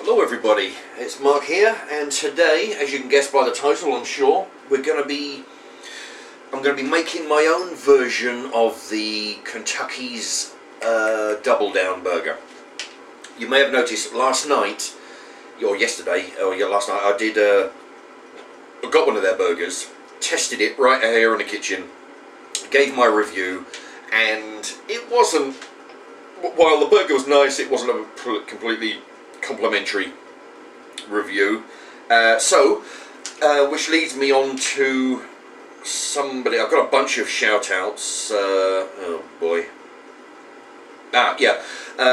Hello everybody, it's Mark here, and today, as you can guess by the title I'm sure, I'm going to be making my own version of the Kentucky's Double Down Burger. You may have noticed last night, or yesterday, last night, I got one of their burgers, tested it right here in the kitchen, gave my review, and it wasn't, while the burger was nice, it wasn't a completely complimentary review. Which leads me on to somebody. I've got a bunch of shout outs. Oh boy.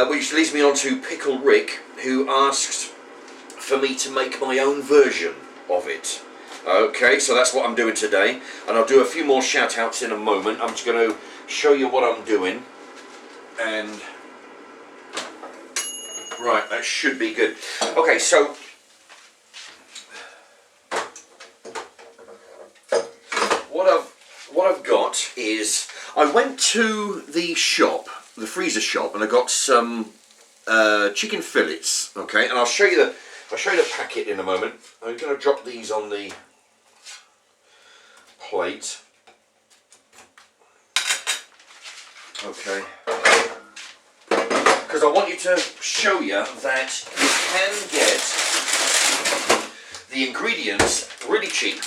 Which leads me on to Pickle Rick, who asked for me to make my own version of it. Okay, so that's what I'm doing today, and I'll do a few more shout outs in a moment. I'm just going to show you what I'm doing, and right, that should be good. Okay, so what I've got is, I went to the shop, the freezer shop, and I got some chicken fillets. Okay, and I'll show you the packet in a moment. I'm going to drop these on the plate. Okay. Because I want you to show you that you can get the ingredients really cheap.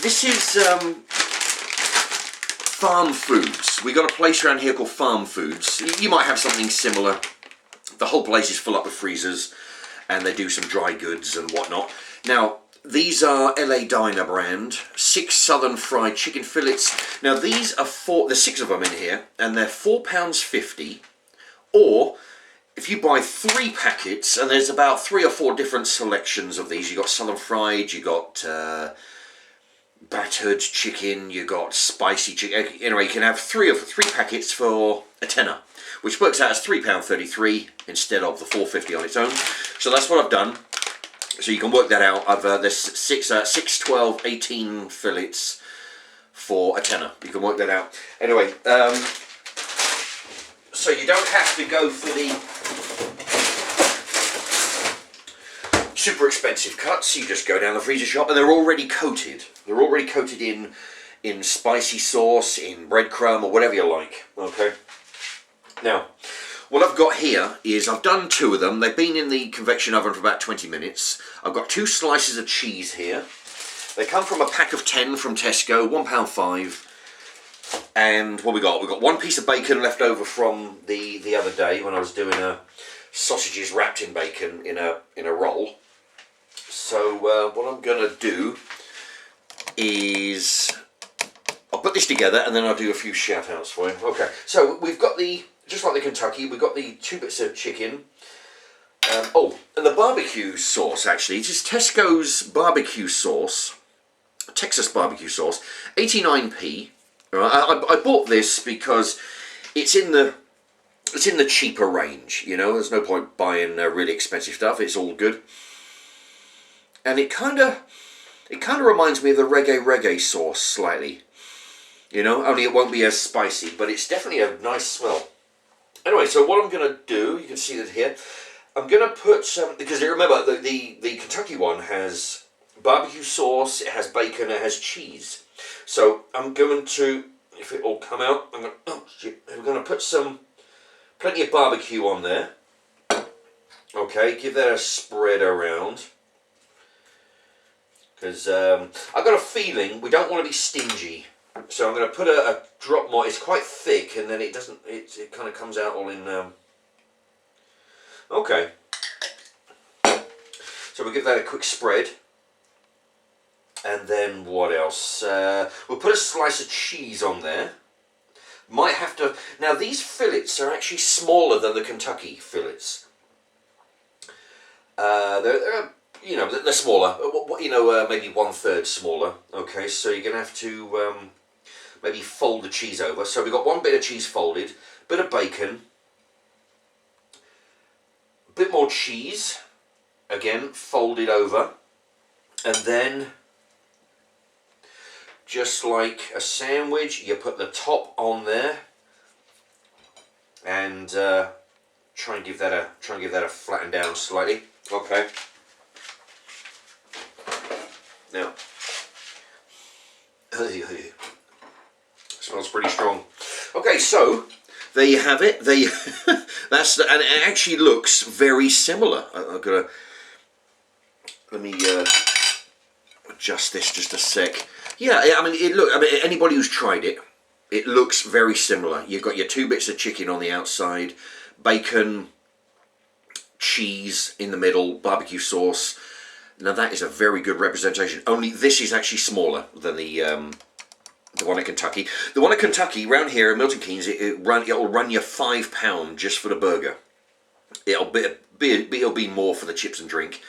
This is Farm Foods. We got a place around here called Farm Foods. You might have something similar. The whole place is full up with freezers, and they do some dry goods and whatnot. Now, these are LA Diner brand 6 Southern fried chicken fillets. Now these are there's 6 of them in here, and they're £4.50, or if you buy 3 packets, and there's about 3 or 4 different selections of these. You got Southern fried, you got battered chicken, you got spicy chicken. Anyway, you can have 3 packets for a tenner, which works out as £3.33 instead of the £4.50 on its own. So that's what I've done. So you can work that out. There's 6, 12, 18 fillets for a tenner. You can work that out. Anyway, so you don't have to go for the super expensive cuts. You just go down the freezer shop, and they're already coated. They're already coated in spicy sauce, in breadcrumb, or whatever you like. Okay. Now, what I've got here is, I've done 2 of them. They've been in the convection oven for about 20 minutes. I've got 2 slices of cheese here. They come from a pack of 10 from Tesco, £1.5. And what we got? We've got 1 piece of bacon left over from the other day when I was doing sausages wrapped in bacon in a roll. So what I'm going to do is, I'll put this together and then I'll do a few shout outs for you. Okay, so we've got just like the Kentucky, we've got the 2 bits of chicken. And the barbecue sauce, actually, it's just Tesco's barbecue sauce, Texas barbecue sauce, 89p. Right? I bought this because it's in the cheaper range. You know, there's no point buying really expensive stuff. It's all good, and it kind of reminds me of the reggae sauce slightly. You know, only it won't be as spicy, but it's definitely a nice smell. Anyway, so what I'm going to do, you can see that here, I'm going to put some, because you remember the Kentucky one has barbecue sauce, it has bacon, it has cheese. So I'm going to, if it all come out, I'm going to put plenty of barbecue on there. Okay, give that a spread around. Because I've got a feeling we don't want to be stingy. So I'm going to put a drop more. It's quite thick, and then it kind of comes out all in. Okay. So we'll give that a quick spread. And then what else? We'll put a slice of cheese on there. Might have to. Now these fillets are actually smaller than the Kentucky fillets. They're smaller. Maybe 1/3 smaller. Okay, so you're gonna have to maybe fold the cheese over. So we've got 1 bit of cheese folded, bit of bacon, a bit more cheese, again folded over, and then, just like a sandwich, you put the top on there, and try and give that a flatten down slightly. Okay. Now, smells pretty strong. Okay, so there you have it. And it actually looks very similar. I've got to, let me adjust this just a sec. Yeah, I mean, anybody who's tried it, it looks very similar. You've got your 2 bits of chicken on the outside, bacon, cheese in the middle, barbecue sauce. Now that is a very good representation. Only this is actually smaller than the one at Kentucky. The one at Kentucky, round here in Milton Keynes, it'll run you £5 just for the burger. It'll be more for the chips and drink,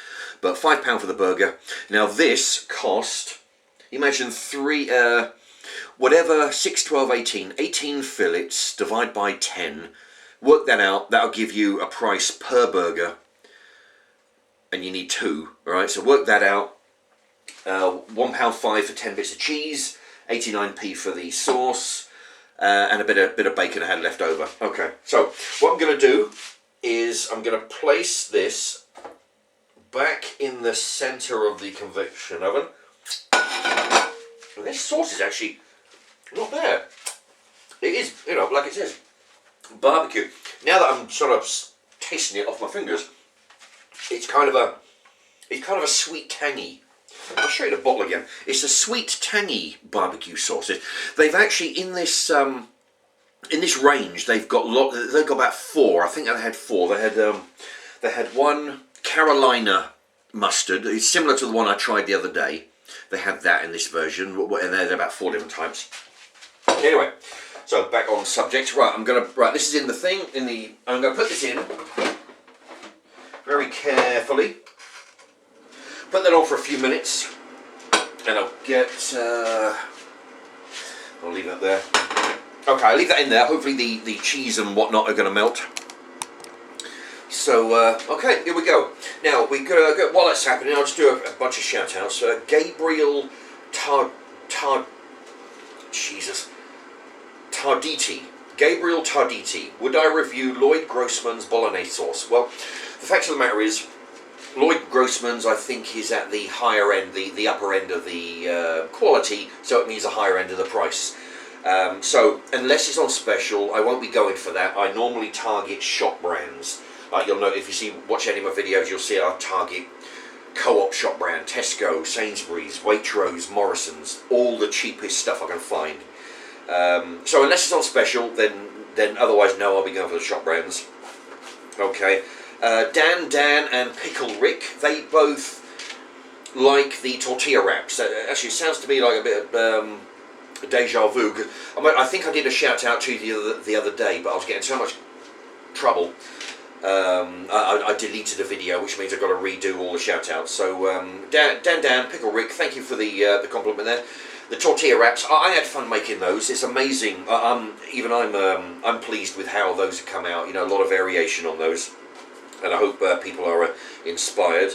but £5 for the burger. Now this cost, imagine 6, 12, 18 fillets, divide by 10, work that out, that'll give you a price per burger, and you need 2, alright, so work that out, £1.05 for 10 bits of cheese, 89p for the sauce, and a bit of bacon I had left over. Okay, so what I'm going to do is I'm going to place this back in the centre of the convection oven. And this sauce is actually not bad. It is, like it says, barbecue. Now that I'm sort of tasting it off my fingers, it's kind of a sweet tangy. I'll show you the bottle again. It's a sweet tangy barbecue sauce. They've actually in this range they've got about 4. I think they had 4. They had one Carolina mustard. It's similar to the one I tried the other day. They had that in this version, and they're about 4 different types. Anyway, so back on subject. Right, this is in the thing. I'm gonna put this in very carefully. Put that on for a few minutes, and I'll leave that there. Okay, I'll leave that in there. Hopefully the cheese and whatnot are going to melt. So, okay, here we go. Now, while that's happening, I'll just do a bunch of shout-outs. Gabriel Tarditi. Gabriel Tarditi. Would I review Lloyd Grossman's bolognese sauce? Well, the fact of the matter is, Lloyd Grossman's, I think, is at the higher end, the upper end of the quality, so it means the higher end of the price. So, unless it's on special, I won't be going for that. I normally target shop brands. You'll know, if you watch any of my videos, you'll see I target Co-op shop brand, Tesco, Sainsbury's, Waitrose, Morrison's, all the cheapest stuff I can find. So unless it's on special, then otherwise no, I'll be going for the shop brands. Okay. Dan and Pickle Rick, they both like the tortilla wraps. Actually, it sounds to me like a bit of deja vu. I think I did a shout out to you the other day, but I was getting so much trouble. I deleted the video, which means I've got to redo all the shout outs. So Dan, Pickle Rick, thank you for the compliment there. The tortilla wraps, I had fun making those. It's amazing. I'm pleased with how those have come out. A lot of variation on those. And I hope people are inspired.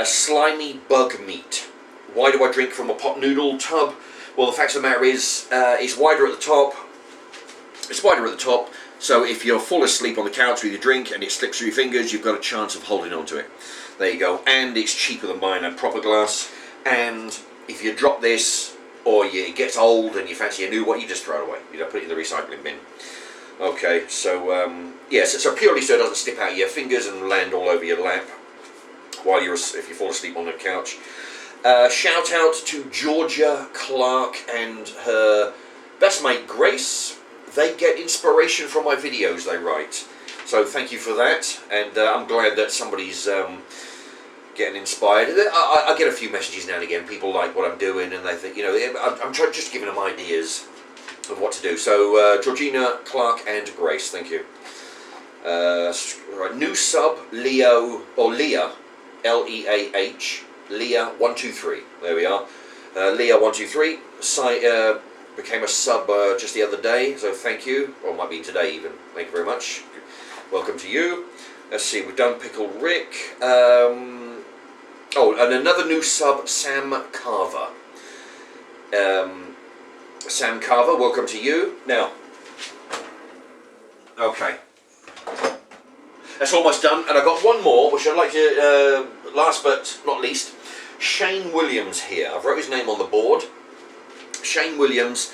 Slimy bug meat. Why do I drink from a pot noodle tub? Well, the fact of the matter is, it's wider at the top. It's wider at the top, so if you fall asleep on the couch with your drink and it slips through your fingers, you've got a chance of holding on to it. There you go. And it's cheaper than buying a proper glass. And if you drop this, or it gets old and you fancy a new one, you just throw it away. Put it in the recycling bin. Okay, so yes, so purely so it doesn't slip out of your fingers and land all over your lap while if you fall asleep on the couch. Shout out to Georgia Clark and her best mate Grace. They get inspiration from my videos they write. So thank you for that, and I'm glad that somebody's getting inspired. I get a few messages now and again. People like what I'm doing, and they think, I'm just giving them ideas of what to do. So Georgina, Clark and Grace, thank you. Right, new sub, Leah, L-E-A-H, Leah123, there we are. Leah123 became a sub just the other day, so thank you, or it might be today even. Thank you very much. Welcome to you. Let's see, we've done Pickle Rick. Oh, and another new sub, Sam Carver. Sam Carver, welcome to you. Now, okay, that's almost done, and I've got one more, which I'd like to, last but not least, Shane Williams here. I've wrote his name on the board. Shane Williams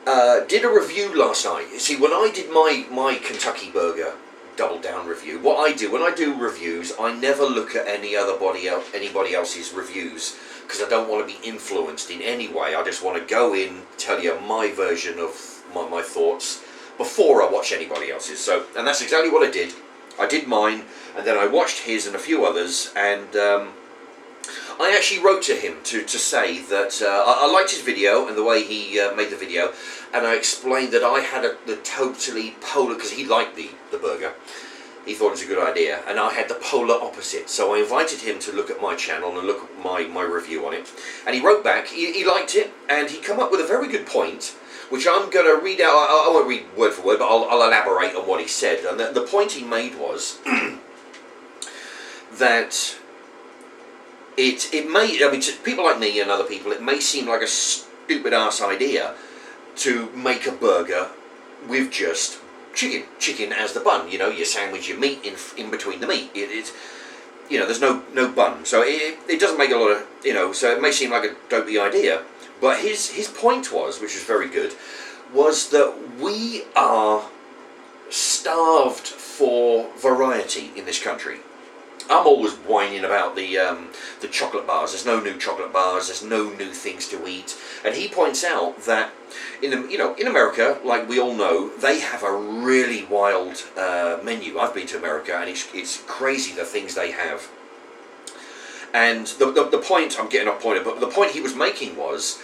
did a review last night. You see, when I did my Kentucky Burger Double Down review, what I do when I do reviews, I never look at anybody else's reviews, because I don't want to be influenced in any way. I just want to go in, tell you my version of my thoughts before I watch anybody else's. So, and that's exactly what I did. I did mine, and then I watched his and a few others, and I actually wrote to him to say that I liked his video and the way he made the video, and I explained that I had the totally polar, because he liked the burger, he thought it was a good idea, and I had the polar opposite. So I invited him to look at my channel and look at my review on it, and he wrote back, he liked it, and he come up with a very good point, which I'm going to read out. I won't read word for word, but I'll elaborate on what he said. And the point he made was that it may, I mean, to people like me and other people, it may seem like a stupid ass idea to make a burger with just chicken as the bun. You know, you sandwich your meat in between the meat. It's you know, there's no bun, so it doesn't make a lot of, you know, so it may seem like a dopey idea. But his point was, which is very good, was that we are starved for variety in this country. I'm always whining about the chocolate bars. There's no new chocolate bars. There's no new things to eat. And he points out that in America, like we all know, they have a really wild menu. I've been to America, and it's crazy the things they have. And the point, I'm getting off point, but the point he was making was,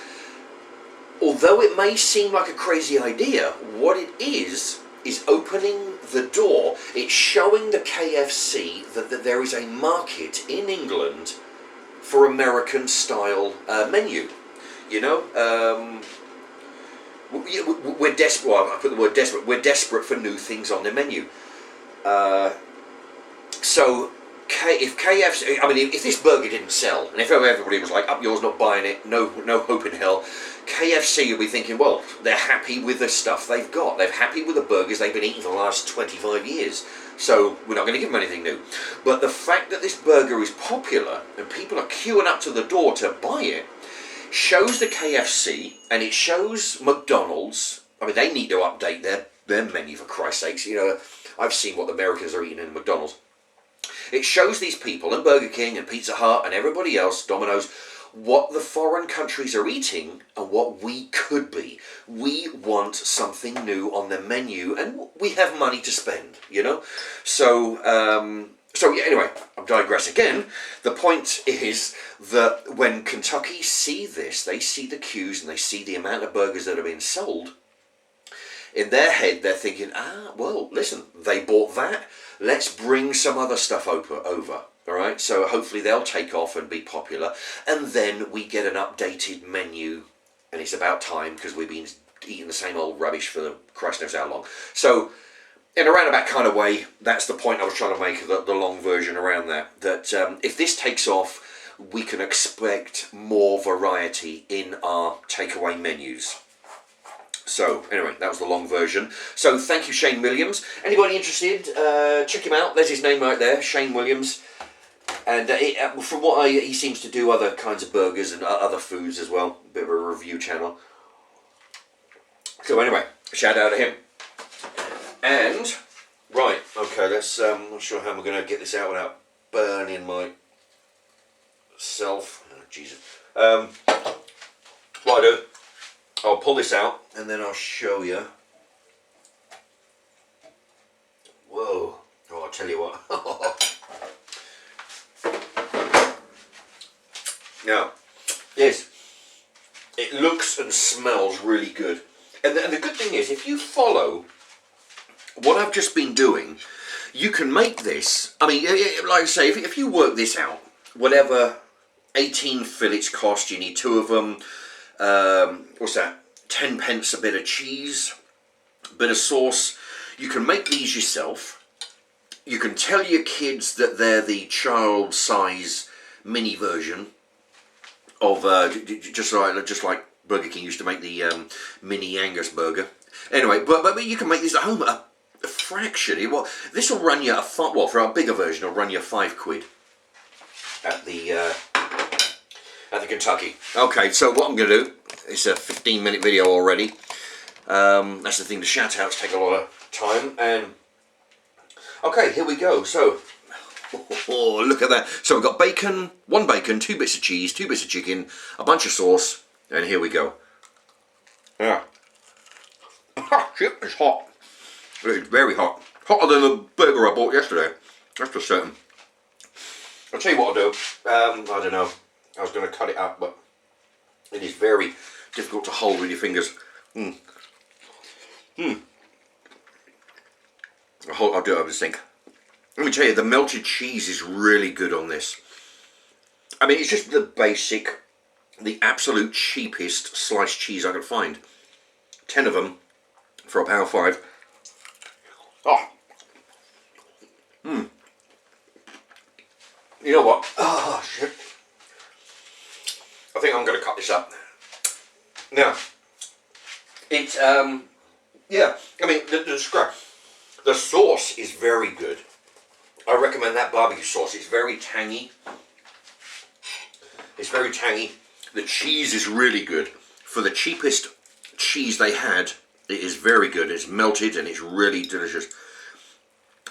although it may seem like a crazy idea, what it is opening the door. It's showing the KFC that there is a market in England for American style menu. You know, we're desperate. Well, I put the word desperate. We're desperate for new things on the menu. So if KFC, I mean, if this burger didn't sell, and if everybody was like, up yours, not buying it, no hope in hell, KFC will be thinking, well, they're happy with the stuff they've got. They're happy with the burgers they've been eating for the last 25 years. So we're not going to give them anything new. But the fact that this burger is popular and people are queuing up to the door to buy it shows the KFC, and it shows McDonald's. I mean, they need to update their menu, for Christ's sakes. You know, I've seen what the Americans are eating in McDonald's. It shows these people, and Burger King and Pizza Hut and everybody else, Domino's, what the foreign countries are eating and what we could be. We want something new on the menu, and we have money to spend, you know? So yeah, anyway, I'm digressing again. The point is that when Kentucky see this, they see the queues and they see the amount of burgers that are being sold, in their head they're thinking, well, listen, they bought that, let's bring some other stuff over. Alright, so hopefully they'll take off and be popular, and then we get an updated menu, and it's about time, because we've been eating the same old rubbish for Christ knows how long. So, in a roundabout kind of way, that's the point I was trying to make, the long version around that. That if this takes off, we can expect more variety in our takeaway menus. So, anyway, that was the long version. So, thank you, Shane Williams. Anybody interested, check him out. There's his name right there, Shane Williams. And from what he seems to do other kinds of burgers and other foods as well. Bit of a review channel. So anyway, shout out to him. And, right, okay, let's, I'm not sure how I'm going to get this out without burning myself. Oh, Jesus. What I'll do, I'll pull this out and then I'll show you. Whoa. Oh, I'll tell you what. Now, yes, it looks and smells really good. And the good thing is, if you follow what I've just been doing, you can make this. I mean, like I say, if you work this out, whatever 18 fillets cost, you need 2 of them. What's that? 10 pence a bit of cheese, a bit of sauce. You can make these yourself. You can tell your kids that they're the child size mini version of just like Burger King used to make the mini Angus burger. Anyway, but you can make this at home at a fraction. This will run you for a bigger version, it'll run you £5 at the at the Kentucky. Okay, so what I'm going to do, it's a 15-minute video already. That's the thing, the shout-outs take a lot of time. And okay, here we go. So, oh, look at that. So we've got bacon, 1 bacon, 2 bits of cheese, 2 bits of chicken, a bunch of sauce, and here we go. Yeah. Shit, it's hot. It's very hot. Hotter than the burger I bought yesterday. That's for certain. I'll tell you what I'll do. I don't know. I was going to cut it up, but it is very difficult to hold with your fingers. I'll do it over the sink. Let me tell you, the melted cheese is really good on this. I mean, it's just the basic, the absolute cheapest sliced cheese I could find. 10 of them for £1.05. Oh. You know what? Oh, shit. I think I'm going to cut this up. Now, it's, yeah, I mean, the sauce is very good. I recommend that barbecue sauce. It's very tangy. It's very tangy. The cheese is really good. For the cheapest cheese they had, it is very good. It's melted and it's really delicious.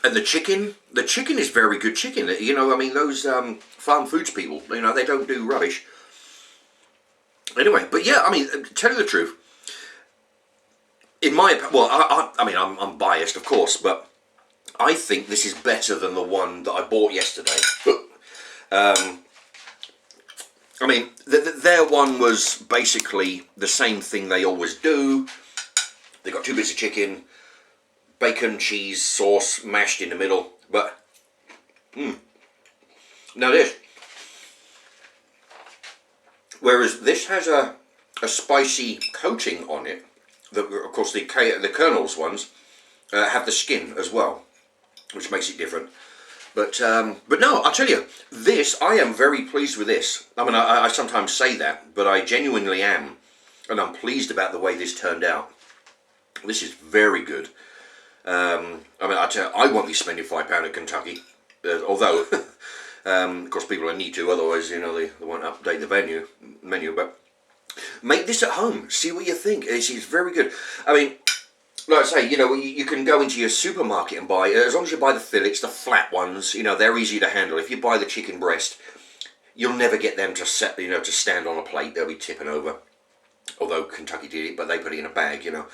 And the chicken is very good chicken. You know, I mean, those farm foods people, you know, they don't do rubbish. Anyway, but yeah, I mean, to tell you the truth, in my, well, I mean, I'm biased, of course, but I think this is better than the one that I bought yesterday. I mean, their one was basically the same thing they always do. They got 2 bits of chicken, bacon, cheese, sauce mashed in the middle, but now this, whereas this has a spicy coating on it. Of course, the Colonel's ones have the skin as well, which makes it different. But no, I'll tell you, this, I am very pleased with this. I mean, I sometimes say that, but I genuinely am, and I'm pleased about the way this turned out. This is very good. I mean, I tell you, I won't be spending £5 at Kentucky, although, of course, people will need to, otherwise, you know, they won't update the menu. But make this at home. See what you think. It's very good. I mean, like I say, you know, you can go into your supermarket and buy, as long as you buy the fillets, the flat ones, you know, they're easy to handle. If you buy the chicken breast, you'll never get them to set, you know, to stand on a plate. They'll be tipping over. Although Kentucky did it, but they put it in a bag, you know.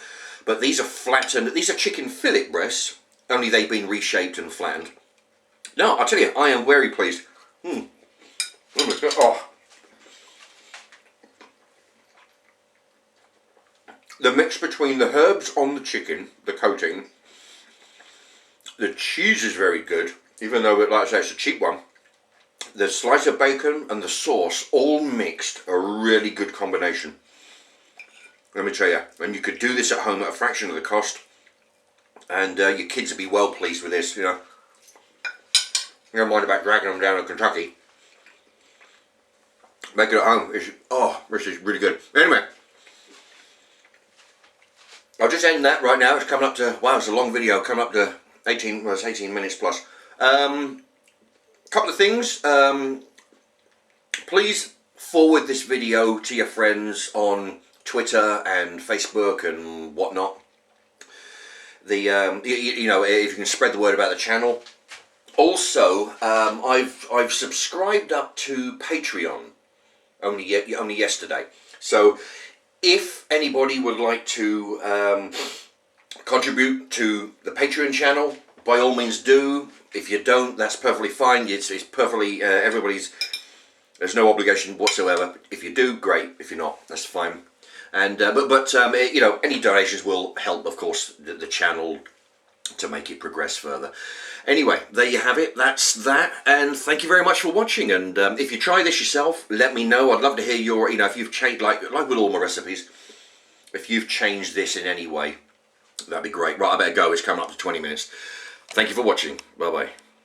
But these are flattened. These are chicken fillet breasts, only they've been reshaped and flattened. No, I'll tell you, I am very pleased. Oh. The mix between the herbs on the chicken, the coating, the cheese is very good, even though, like I say, it's a cheap one. The slice of bacon and the sauce all mixed, a really good combination. Let me tell you, and you could do this at home at a fraction of the cost, and your kids would be well pleased with this, you know. You don't mind about dragging them down to Kentucky. Make it at home. This is really good. Anyway, I'll just end that right now. It's coming up to, wow, it's a long video, coming up to 18 minutes plus. Couple of things. Please forward this video to your friends on Twitter and Facebook and whatnot. You know, if you can spread the word about the channel. Also, I've subscribed up to Patreon only yesterday. So if anybody would like to contribute to the Patreon channel, by all means do. If you don't, that's perfectly fine. It's perfectly everybody's. There's no obligation whatsoever. If you do, great. If you're not, that's fine. And but you know, any donations will help, of course, the channel to make it progress further. Anyway, there you have it. That's that. And thank you very much for watching. And if you try this yourself, let me know. I'd love to hear your, you know, if you've changed, like with all my recipes, if you've changed this in any way, that'd be great. Right, I better go. It's coming up to 20 minutes. Thank you for watching. Bye bye.